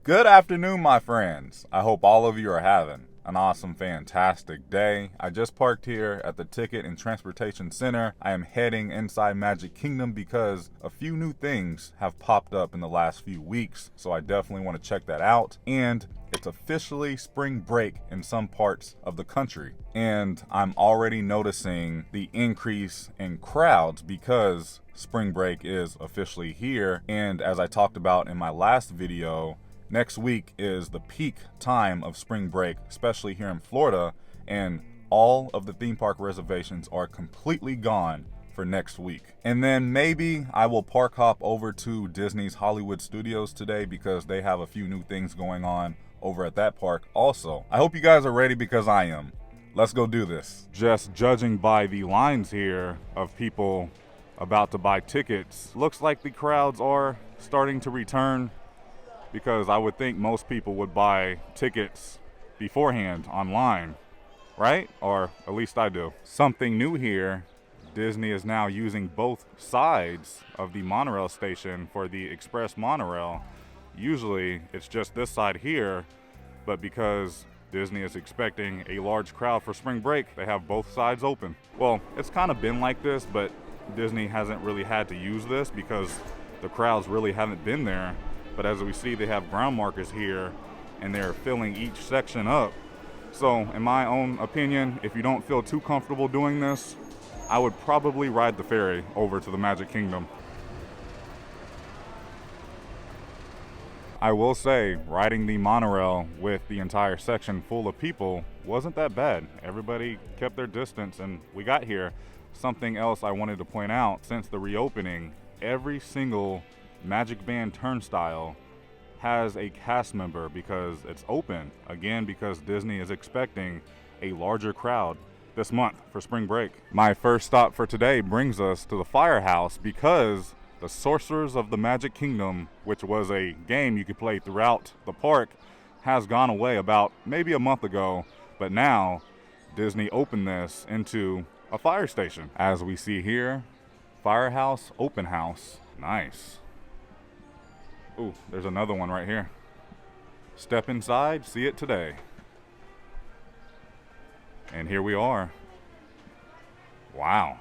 Good afternoon, my friends. I hope all of you are having an awesome, fantastic day. I just parked here at the Ticket and Transportation Center. I am heading inside Magic Kingdom because a few new things have popped up in the last few weeks, so I definitely want to check that out. And it's officially spring break in some parts of the country, and I'm already noticing the increase in crowds because spring break is officially here. And as I talked about in my last video, next week is the peak time of spring break, especially here in Florida, and all of the theme park reservations are completely gone for next week. And then maybe I will park hop over to Disney's Hollywood Studios today because they have a few new things going on over at that park also. I hope you guys are ready because I am. Let's go do this. Just judging by the lines here of people about to buy tickets, looks like the crowds are starting to return, because I would think most people would buy tickets beforehand online, right? Or at least I do. Something new here, Disney is now using both sides of the monorail station for the express monorail. Usually it's just this side here, but because Disney is expecting a large crowd for spring break, they have both sides open. Well, it's kind of been like this, but Disney hasn't really had to use this because the crowds really haven't been there. But as we see, they have ground markers here and they're filling each section up. So in my own opinion, if you don't feel too comfortable doing this, I would probably ride the ferry over to the Magic Kingdom. I will say, riding the monorail with the entire section full of people wasn't that bad. Everybody kept their distance and we got here. Something else I wanted to point out, since the reopening, every single Magic Band turnstile has a cast member because it's open. Again, because Disney is expecting a larger crowd this month for spring break. My first stop for today brings us to the Firehouse because the Sorcerers of the Magic Kingdom, which was a game you could play throughout the park, has gone away about maybe a month ago, but now Disney opened this into a fire station. As we see here, Firehouse Open House. Nice. Ooh, there's another one right here. Step inside, see it today. And here we are. Wow.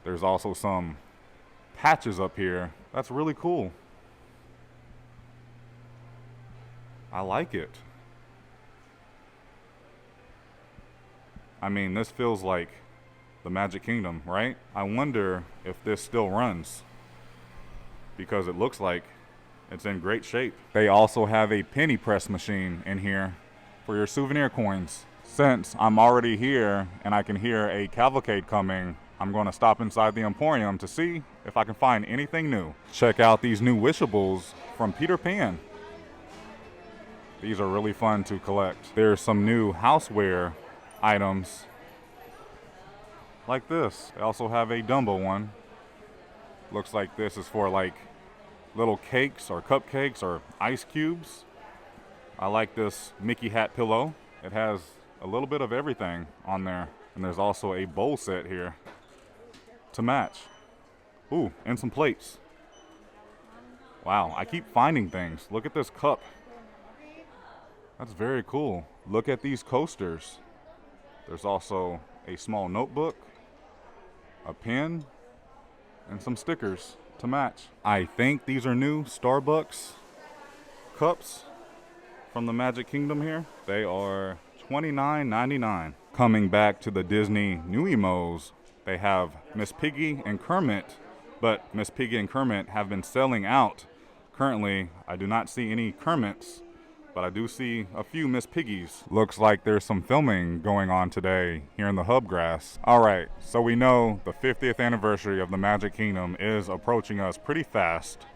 There's also some patches up here. That's really cool. I like it. I mean, this feels like the Magic Kingdom, right? I wonder if this still runs because it looks like it's in great shape. They also have a penny press machine in here for your souvenir coins. Since I'm already here and I can hear a cavalcade coming, I'm going to stop inside the Emporium to see if I can find anything new. Check out these new Wishables from Peter Pan. These are really fun to collect. There's some new houseware items like this. They also have a Dumbo one. Looks like this is for like little cakes or cupcakes or ice cubes. I like this Mickey hat pillow. It has a little bit of everything on there. And there's also a bowl set here to match. Ooh, and some plates. Wow, I keep finding things. Look at this cup. That's very cool. Look at these coasters. There's also a small notebook, a pen, and some stickers to match. I think these are new Starbucks cups from the Magic Kingdom here. They are $29.99. Coming back to the Disney New Emos, they have Miss Piggy and Kermit, but Miss Piggy and Kermit have been selling out. Currently, I do not see any Kermits, but I do see a few Miss Piggies. Looks like there's some filming going on today here in the Hubgrass. All right, so we know the 50th anniversary of the Magic Kingdom is approaching us pretty fast.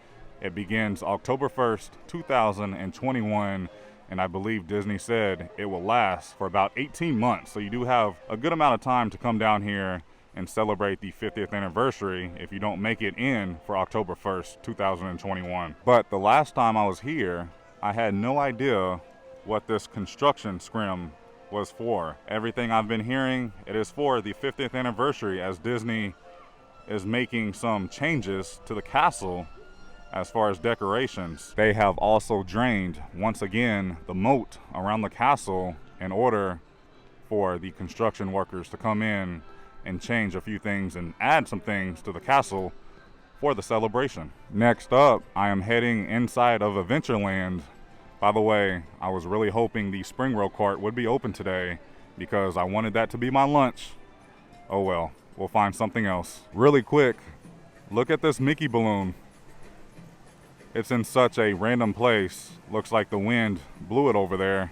It begins October 1st, 2021, and I believe Disney said it will last for about 18 months. So you do have a good amount of time to come down here and celebrate the 50th anniversary if you don't make it in for October 1st, 2021. But the last time I was here, I had no idea what this construction scrim was for. Everything I've been hearing, it is for the 50th anniversary as Disney is making some changes to the castle As far as decorations, they have also drained, once again, the moat around the castle in order for the construction workers to come in and change a few things and add some things to the castle for the celebration. Next up, I am heading inside of Adventureland. By the way, I was really hoping the spring roll cart would be open today because I wanted that to be my lunch. Oh well, we'll find something else. Really quick, look at this Mickey balloon. It's in such a random place. Looks like the wind blew it over there.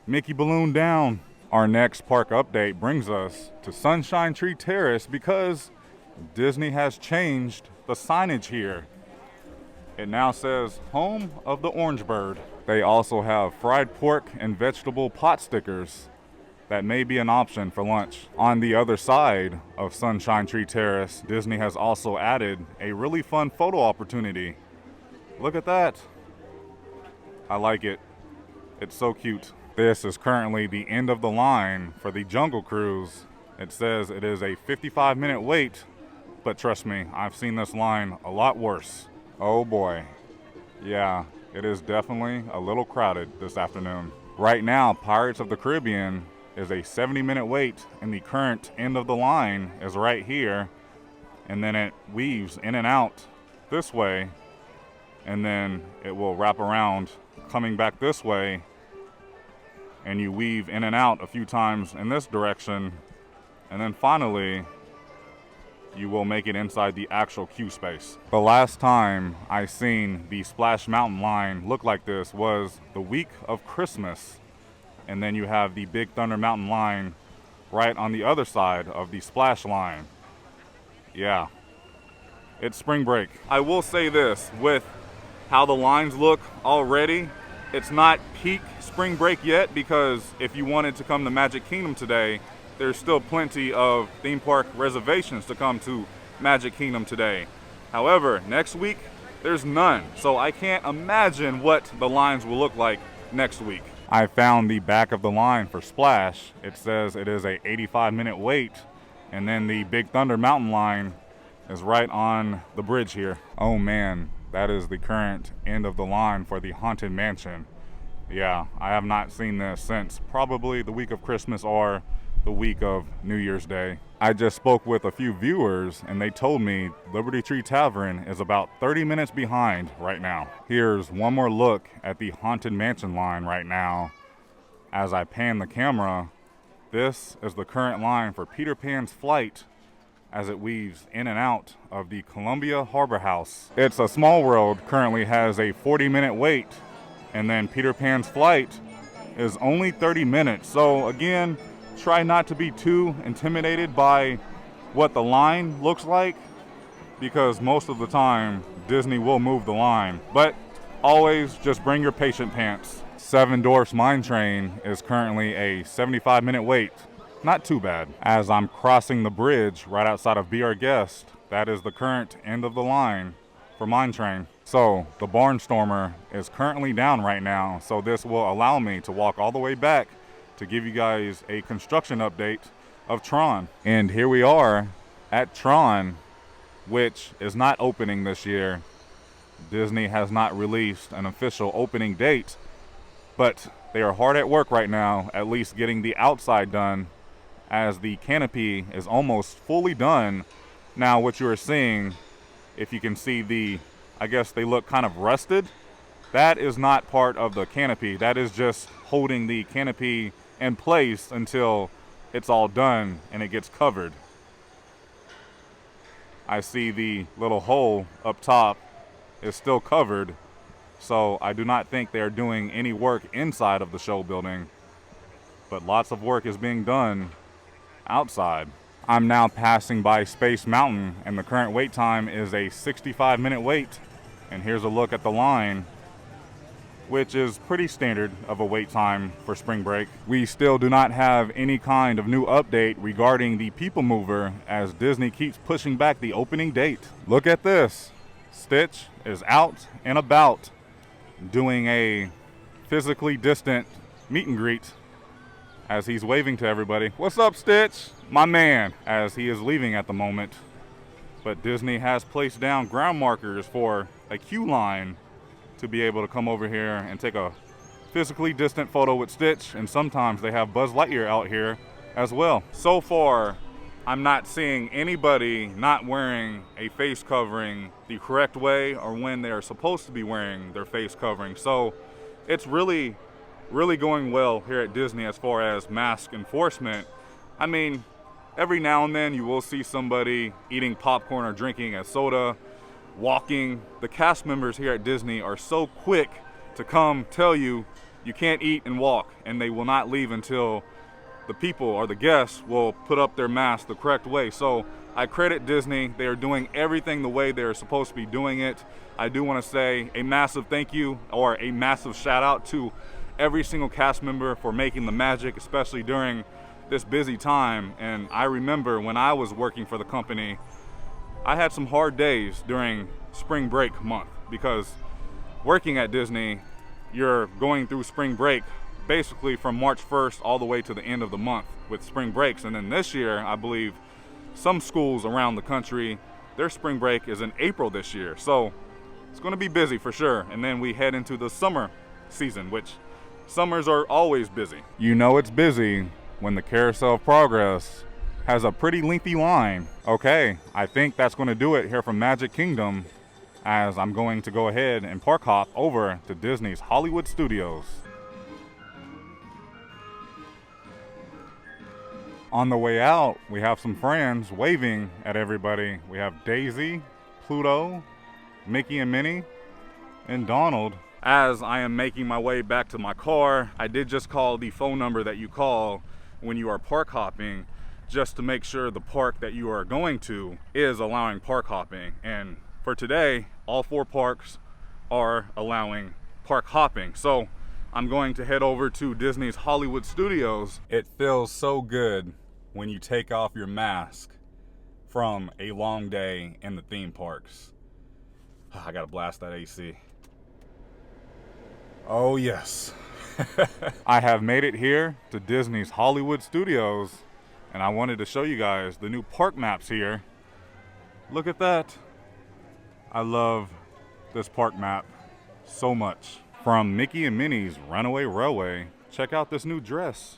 Mickey balloon down. Our next park update brings us to Sunshine Tree Terrace because Disney has changed the signage here. It now says Home of the Orange Bird. They also have fried pork and vegetable pot stickers that may be an option for lunch. On the other side of Sunshine Tree Terrace, Disney has also added a really fun photo opportunity. Look at that. I like it. It's so cute. This is currently the end of the line for the Jungle Cruise. It says it is a 55-minute wait, but trust me, I've seen this line a lot worse. Oh boy. Yeah, it is definitely a little crowded this afternoon. Right now, Pirates of the Caribbean is a 70-minute wait, and the current end of the line is right here, and then it weaves in and out this way, and then it will wrap around coming back this way, and you weave in and out a few times in this direction, and then finally you will make it inside the actual queue space. The last time I seen the Splash Mountain line look like this was the week of Christmas, and then you have the Big Thunder Mountain line right on the other side of the Splash line. Yeah, it's spring break. I will say this, with how the lines look already, it's not peak spring break yet, because if you wanted to come to Magic Kingdom today, there's still plenty of theme park reservations to come to Magic Kingdom today. However, next week, there's none. So I can't imagine what the lines will look like next week. I found the back of the line for Splash. It says it is a 85-minute wait, and then the Big Thunder Mountain line is right on the bridge here. Oh man, that is the current end of the line for the Haunted Mansion. Yeah, I have not seen this since probably the week of Christmas or the week of New Year's Day. I just spoke with a few viewers and they told me Liberty Tree Tavern is about 30 minutes behind right now. Here's one more look at the Haunted Mansion line right now. As I pan the camera, this is the current line for Peter Pan's flight as it weaves in and out of the Columbia Harbor House. It's a Small World currently has a 40-minute wait, and then Peter Pan's flight is only 30 minutes. So again, try not to be too intimidated by what the line looks like, because most of the time Disney will move the line. But always just bring your patient pants. Seven Dwarfs Mine Train is currently a 75-minute wait. Not too bad. As I'm crossing the bridge right outside of Be Our Guest, that is the current end of the line for Mine Train. So the Barnstormer is currently down right now, so this will allow me to walk all the way back to give you guys a construction update of Tron. And here we are at Tron, which is not opening this year. Disney has not released an official opening date, but they are hard at work right now, at least getting the outside done, as the canopy is almost fully done. Now what you are seeing, if you can see I guess they look kind of rusted, that is not part of the canopy. That is just holding the canopy in place until it's all done and it gets covered. I see the little hole up top is still covered, so I do not think they are doing any work inside of the show building, but lots of work is being done outside. I'm now passing by Space Mountain, and the current wait time is a 65-minute wait. And here's a look at the line, which is pretty standard of a wait time for spring break. We still do not have any kind of new update regarding the People Mover, as Disney keeps pushing back the opening date. Look at this. Stitch is out and about doing a physically distant meet and greet as he's waving to everybody. What's up, Stitch? My man, as he is leaving at the moment. But Disney has placed down ground markers for a queue line to be able to come over here and take a physically distant photo with Stitch, and sometimes they have Buzz Lightyear out here as well. So far, I'm not seeing anybody not wearing a face covering the correct way or when they're supposed to be wearing their face covering. So it's really going well here at Disney as far as mask enforcement. I mean, every now and then you will see somebody eating popcorn or drinking a soda, walking. The cast members here at Disney are so quick to come tell you you can't eat and walk, and they will not leave until the people or the guests will put up their mask the correct way. So I credit Disney. They are doing everything the way they're supposed to be doing it. I do want to say a massive thank you or a massive shout out to every single cast member for making the magic, especially during this busy time. And I remember when I was working for the company, I had some hard days during spring break month, because working at Disney, you're going through spring break basically from March 1st all the way to the end of the month with spring breaks. And then this year, I believe some schools around the country, their spring break is in April this year. So it's going to be busy for sure. And then we head into the summer season, which summers are always busy. You know it's busy when the Carousel of Progress has a pretty lengthy line. Okay, I think that's going to do it here from Magic Kingdom, as I'm going to go ahead and park hop over to Disney's Hollywood Studios. On the way out, we have some friends waving at everybody. We have Daisy, Pluto, Mickey and Minnie, and Donald. As I am making my way back to my car, I did just call the phone number that you call when you are park hopping, just to make sure the park that you are going to is allowing park hopping. And for today, all 4 parks are allowing park hopping. So I'm going to head over to Disney's Hollywood Studios. It feels so good when you take off your mask from a long day in the theme parks. I gotta blast that AC. Oh yes. I have made it here to Disney's Hollywood Studios, and I wanted to show you guys the new park maps here. Look at that. I love this park map so much. From Mickey and Minnie's Runaway Railway, check out this new dress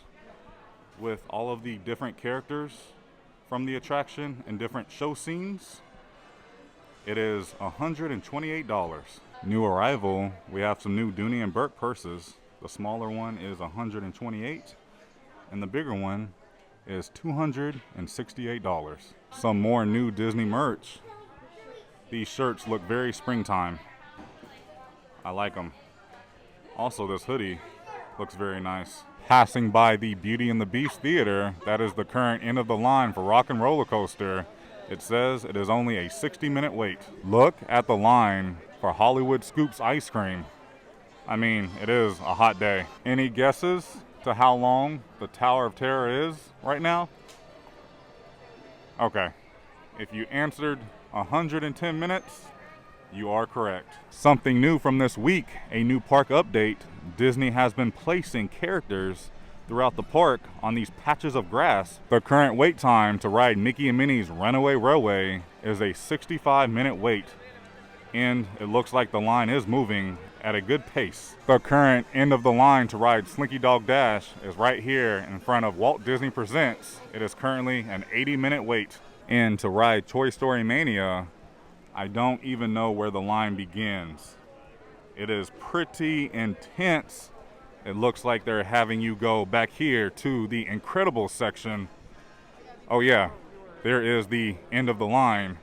with all of the different characters from the attraction and different show scenes. It is $128. New arrival, we have some new Dooney and Burke purses. The smaller one is $128, and the bigger one is $268. Some more new Disney merch. These shirts look very springtime. I like them. Also, this hoodie looks very nice. Passing by the Beauty and the Beast Theater, that is the current end of the line for Rock and Roller Coaster. It says it is only a 60-minute wait. Look at the line for Hollywood Scoops ice cream. I mean, it is a hot day. Any guesses to how long the Tower of Terror is right now? Okay, if you answered 110 minutes, you are correct. Something new from this week, a new park update. Disney has been placing characters throughout the park on these patches of grass. The current wait time to ride Mickey and Minnie's Runaway Railway is a 65-minute wait, and it looks like the line is moving at a good pace. The current end of the line to ride Slinky Dog Dash is right here in front of Walt Disney Presents. It is currently an 80-minute wait. And to ride Toy Story Mania, I don't even know where the line begins. It is pretty intense. It looks like they're having you go back here to the Incredibles section. Oh yeah, there is the end of the line.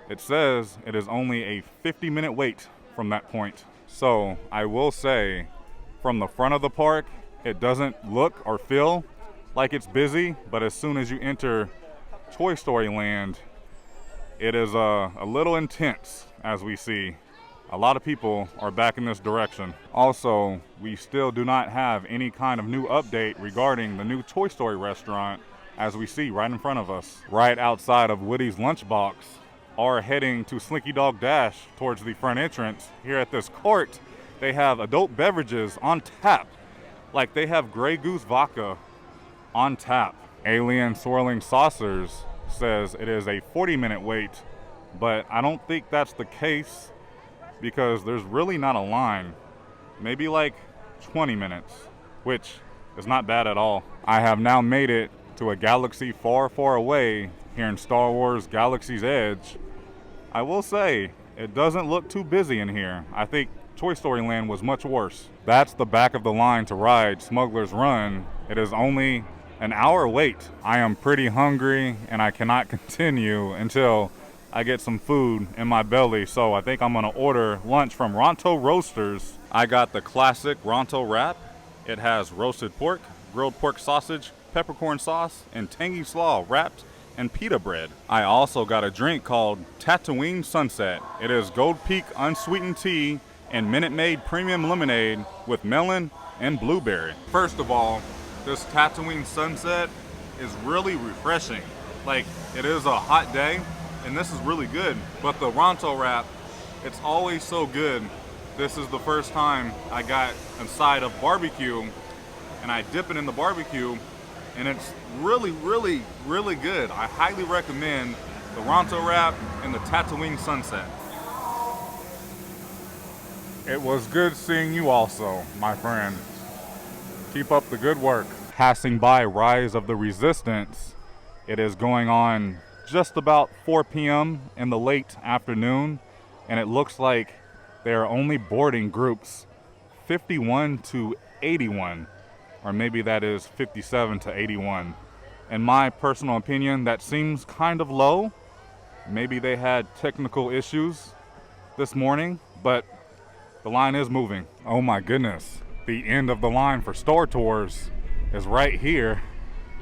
It says it is only a 50-minute wait from that point. So I will say, from the front of the park, it doesn't look or feel like it's busy, but as soon as you enter Toy Story Land, it is a little intense, as we see. A lot of people are back in this direction. Also, we still do not have any kind of new update regarding the new Toy Story restaurant, as we see right in front of us. Right outside of Woody's Lunchbox, are heading to Slinky Dog Dash towards the front entrance. Here at this court, they have adult beverages on tap. Like they have Grey Goose vodka on tap. Alien Swirling Saucers says it is a 40-minute wait, but I don't think that's the case. because there's really not a line. Maybe like 20 minutes, which is not bad at all. I have now made it to a galaxy far, far away here in Star Wars Galaxy's Edge. I will say, it doesn't look too busy in here. I think Toy Story Land was much worse. That's the back of the line to ride Smuggler's Run. It is only an hour wait. I am pretty hungry and I cannot continue until I get some food in my belly. So I think I'm gonna order lunch from Ronto Roasters. I got the classic Ronto wrap. It has roasted pork, grilled pork sausage, peppercorn sauce, and tangy slaw wrapped in pita bread. I also got a drink called Tatooine Sunset. It is Gold Peak unsweetened tea and Minute Maid premium lemonade with melon and blueberry. First of all, this Tatooine Sunset is really refreshing. Like, it is a hot day and this is really good, but the Ronto wrap, it's always so good. This is the first time I got a side of barbecue and I dip it in the barbecue and it's really, really, really good. I highly recommend the Ronto wrap and the Tatooine Sunset. It was good seeing you also, my friend. Keep up the good work. Passing by Rise of the Resistance, it is going on just about 4 p.m. in the late afternoon, and it looks like they are only boarding groups 51 to 81, or maybe that is 57 to 81. In my personal opinion, that seems kind of low. Maybe they had technical issues this morning, but the line is moving. Oh my goodness, the end of the line for Star Tours is right here,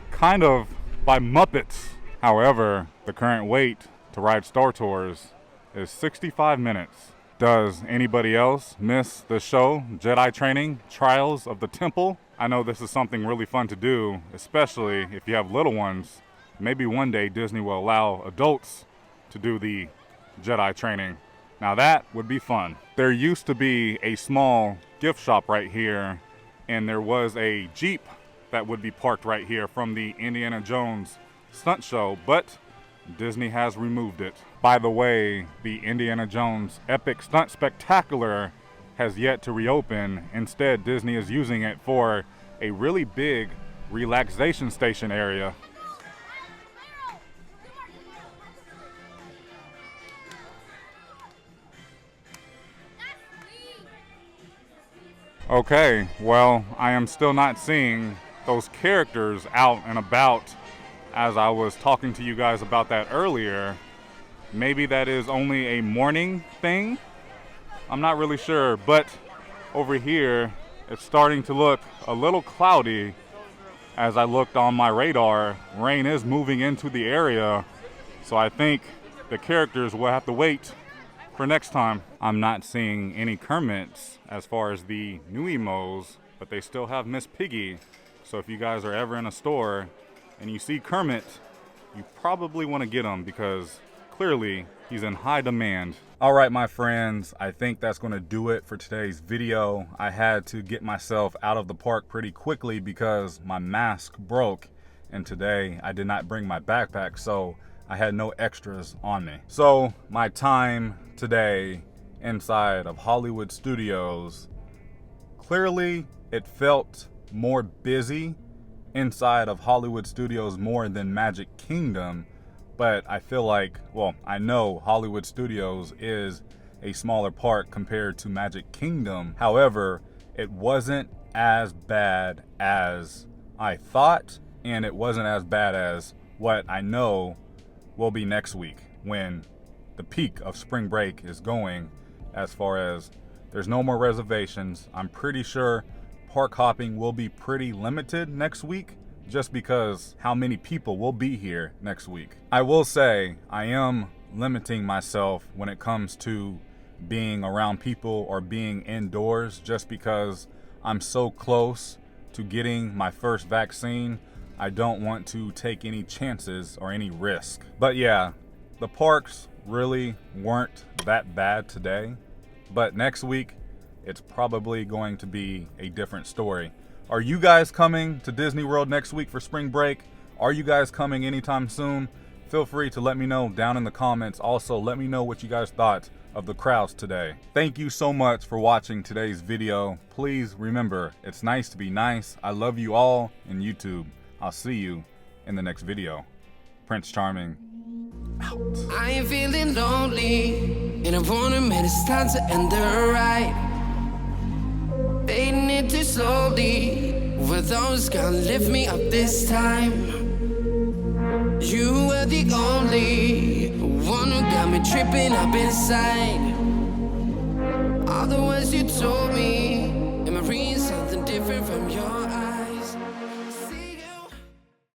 kind of by Muppets. However, the current wait to ride Star Tours is 65 minutes. Does anybody else miss the show, Jedi Training Trials of the Temple? I know this is something really fun to do, especially if you have little ones. Maybe one day Disney will allow adults to do the Jedi training. Now that would be fun. There used to be a small gift shop right here, and there was a Jeep that would be parked right here from the Indiana Jones stunt show, but Disney has removed it. By the way, the Indiana Jones Epic Stunt Spectacular has yet to reopen. Instead, Disney is using it for a really big relaxation station area. Okay, well, I am still not seeing those characters out and about as I was talking to you guys about that earlier. Maybe that is only a morning thing. I'm not really sure, but over here, it's starting to look a little cloudy. As I looked on my radar, rain is moving into the area, so I think the characters will have to wait for next time. I'm not seeing any Kermits as far as the new emos, but they still have Miss Piggy. So if you guys are ever in a store and you see Kermit, you probably want to get him because clearly he's in high demand. All right, my friends, I think that's going to do it for today's video. I had to get myself out of the park pretty quickly because my mask broke, and today I did not bring my backpack, so I had no extras on me. So my time today inside of Hollywood Studios, clearly it felt more busy inside of Hollywood Studios more than Magic Kingdom, but I feel like, well, I know Hollywood Studios is a smaller park compared to Magic Kingdom. However, it wasn't as bad as I thought, and it wasn't as bad as what I know will be next week when the peak of spring break is going, as far as there's no more reservations. I'm pretty sure park hopping will be pretty limited next week just because how many people will be here next week. I will say I am limiting myself when it comes to being around people or being indoors just because I'm so close to getting my first vaccine. I don't want to take any chances or any risk. But yeah, the parks really weren't that bad today, but next week it's probably going to be a different story. Are you guys coming to Disney World next week for spring break? Are you guys coming anytime soon? Feel free to let me know down in the comments. Also, let me know what you guys thought of the crowds today. Thank you so much for watching today's video. Please remember, it's nice to be nice. I love you all in YouTube. I'll see you in the next video. Prince Charming, out. I ain't feeling lonely, and I wanna admit it's time to end the ride. Fading it too slowly, with those gonna lift me up this time. You were the only one who got me tripping up inside. All the words you told me, am I reading something different from your